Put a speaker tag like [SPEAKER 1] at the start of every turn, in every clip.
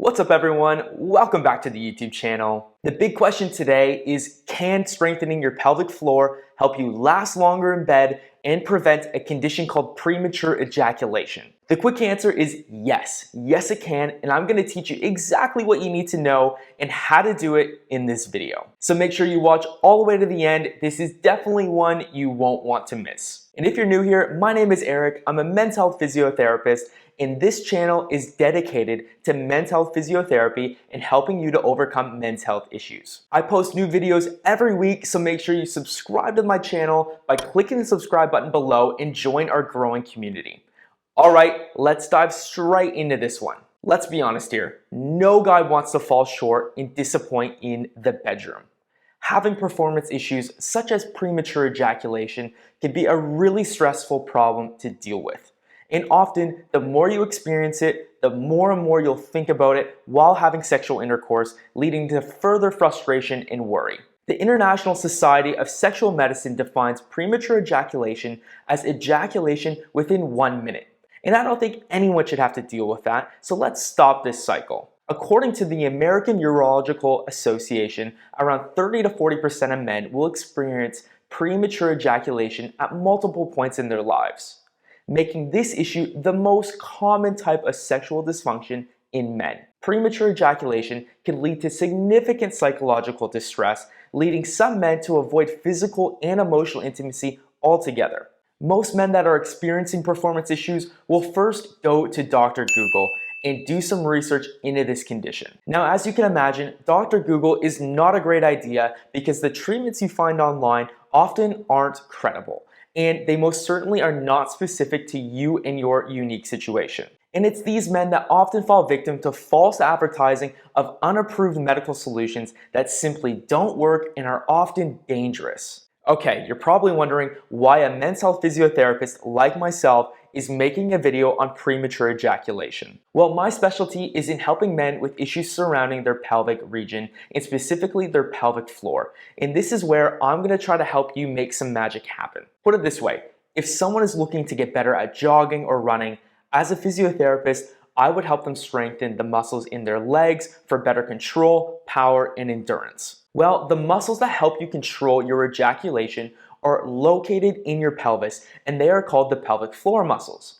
[SPEAKER 1] What's up everyone? Welcome back to the YouTube channel. The big question today is, can strengthening your pelvic floor help you last longer in bed and prevent a condition called premature ejaculation? The quick answer is yes. Yes it can, and I'm going to teach you exactly what you need to know and how to do it in this video. So make sure you watch all the way to the end. This is definitely one you won't want to miss. And if you're new here, my name is Eric. I'm a men's health physiotherapist, and this channel is dedicated to men's health physiotherapy and helping you to overcome men's health issues. I post new videos every week, so make sure you subscribe to my channel by clicking the subscribe button below and join our growing community. All right, let's dive straight into this one. Let's be honest here. No guy wants to fall short and disappoint in the bedroom. Having performance issues such as premature ejaculation can be a really stressful problem to deal with. And often, the more you experience it, the more and more you'll think about it while having sexual intercourse, leading to further frustration and worry. The International Society of Sexual Medicine defines premature ejaculation as ejaculation within 1 minute. And I don't think anyone should have to deal with that, so let's stop this cycle. According to the American Urological Association, around 30 to 40% of men will experience premature ejaculation at multiple points in their lives, making this issue the most common type of sexual dysfunction in men. Premature ejaculation can lead to significant psychological distress, leading some men to avoid physical and emotional intimacy altogether. Most men that are experiencing performance issues will first go to Dr. Google and do some research into this condition. Now, as you can imagine, Dr. Google is not a great idea because the treatments you find online often aren't credible, and they most certainly are not specific to you and your unique situation. And it's these men that often fall victim to false advertising of unapproved medical solutions that simply don't work and are often dangerous. Okay, you're probably wondering why a men's health physiotherapist like myself is making a video on premature ejaculation. Well, my specialty is in helping men with issues surrounding their pelvic region, and specifically their pelvic floor. And this is where I'm going to try to help you make some magic happen. Put it this way, if someone is looking to get better at jogging or running, as a physiotherapist, I would help them strengthen the muscles in their legs for better control, power, and endurance. Well, the muscles that help you control your ejaculation are located in your pelvis, and they are called the pelvic floor muscles.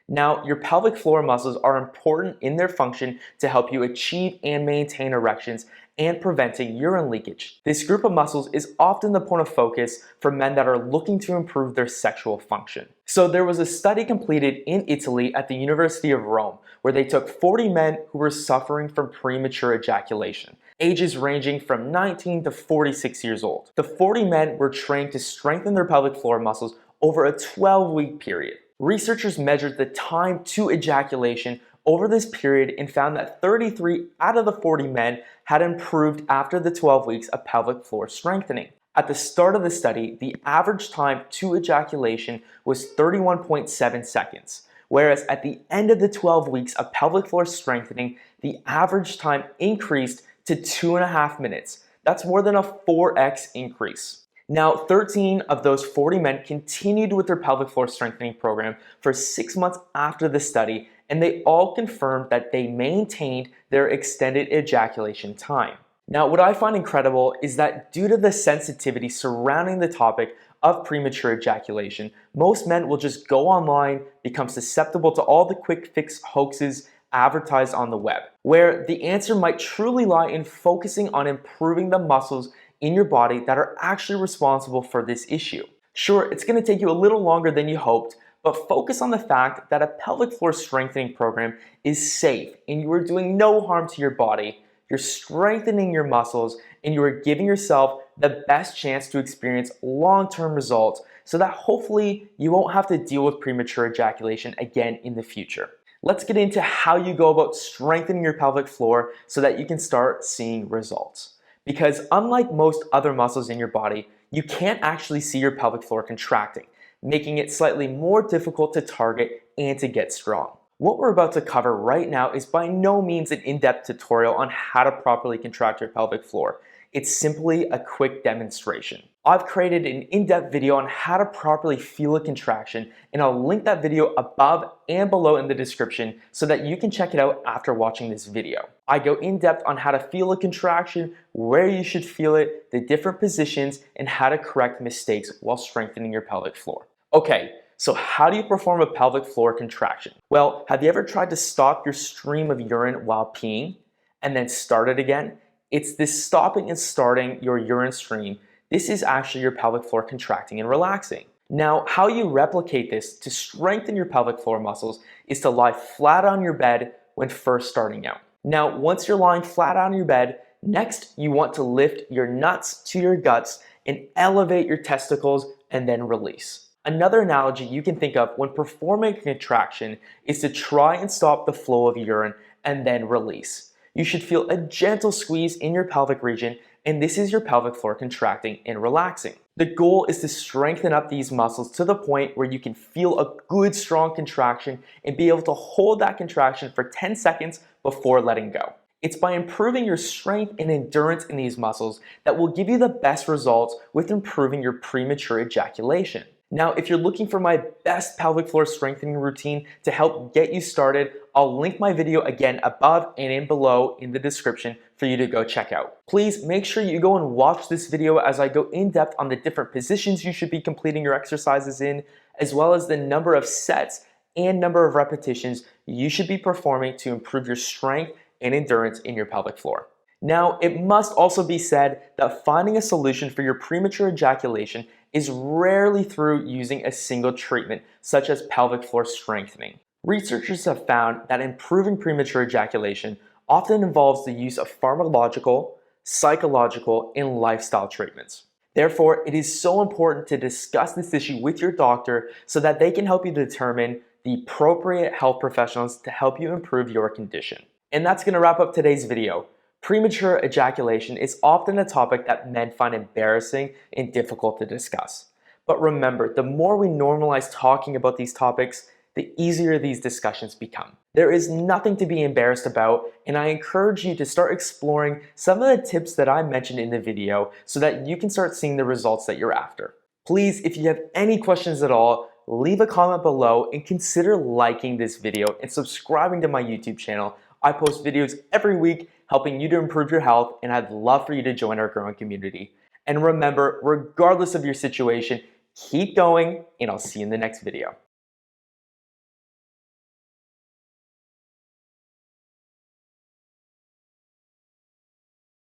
[SPEAKER 1] Now, your pelvic floor muscles are important in their function to help you achieve and maintain erections and preventing urine leakage. This group of muscles is often the point of focus for men that are looking to improve their sexual function. So there was a study completed in Italy at the University of Rome where they took 40 men who were suffering from premature ejaculation, ages ranging from 19 to 46 years old. The 40 men were trained to strengthen their pelvic floor muscles over a 12-week period. Researchers measured the time to ejaculation over this period and found that 33 out of the 40 men had improved after the 12 weeks of pelvic floor strengthening. At the start of the study, the average time to ejaculation was 31.7 seconds, whereas at the end of the 12 weeks of pelvic floor strengthening, the average time increased to 2.5 minutes. That's more than a 4x increase. Now, 13 of those 40 men continued with their pelvic floor strengthening program for 6 months after the study, and they all confirmed that they maintained their extended ejaculation time. Now, what I find incredible is that due to the sensitivity surrounding the topic of premature ejaculation, most men will just go online, become susceptible to all the quick fix hoaxes advertised on the web, where the answer might truly lie in focusing on improving the muscles in your body that are actually responsible for this issue. Sure, it's going to take you a little longer than you hoped, but focus on the fact that a pelvic floor strengthening program is safe and you are doing no harm to your body. You're strengthening your muscles and you are giving yourself the best chance to experience long-term results so that hopefully you won't have to deal with premature ejaculation again in the future. Let's get into how you go about strengthening your pelvic floor so that you can start seeing results. Because unlike most other muscles in your body, you can't actually see your pelvic floor contracting, making it slightly more difficult to target and to get strong. What we're about to cover right now is by no means an in-depth tutorial on how to properly contract your pelvic floor. It's simply a quick demonstration. I've created an in-depth video on how to properly feel a contraction, and I'll link that video above and below in the description so that you can check it out after watching this video. I go in depth on how to feel a contraction, where you should feel it, the different positions, and how to correct mistakes while strengthening your pelvic floor. Okay, so how do you perform a pelvic floor contraction? Well, have you ever tried to stop your stream of urine while peeing and then start it again? It's this stopping and starting your urine stream. This is actually your pelvic floor contracting and relaxing. Now, how you replicate this to strengthen your pelvic floor muscles is to lie flat on your bed when first starting out. Now, once you're lying flat on your bed, next you want to lift your nuts to your guts and elevate your testicles and then release. Another analogy you can think of when performing a contraction is to try and stop the flow of urine and then release. You should feel a gentle squeeze in your pelvic region, and this is your pelvic floor contracting and relaxing. The goal is to strengthen up these muscles to the point where you can feel a good strong contraction and be able to hold that contraction for 10 seconds before letting go. It's by improving your strength and endurance in these muscles that will give you the best results with improving your premature ejaculation. Now, if you're looking for my best pelvic floor strengthening routine to help get you started, I'll link my video again above and in below in the description for you to go check out. Please make sure you go and watch this video as I go in depth on the different positions you should be completing your exercises in, as well as the number of sets and number of repetitions you should be performing to improve your strength and endurance in your pelvic floor. Now, it must also be said that finding a solution for your premature ejaculation is rarely through using a single treatment, such as pelvic floor strengthening. Researchers have found that improving premature ejaculation often involves the use of pharmacological, psychological, and lifestyle treatments. Therefore, it is so important to discuss this issue with your doctor so that they can help you determine the appropriate health professionals to help you improve your condition. And that's going to wrap up today's video. Premature ejaculation is often a topic that men find embarrassing and difficult to discuss. But remember, the more we normalize talking about these topics, the easier these discussions become. There is nothing to be embarrassed about, and I encourage you to start exploring some of the tips that I mentioned in the video so that you can start seeing the results that you're after. Please, if you have any questions at all, leave a comment below and consider liking this video and subscribing to my YouTube channel. I post videos every week helping you to improve your health, and I'd love for you to join our growing community. And remember, regardless of your situation, keep going, and I'll see you in the next video.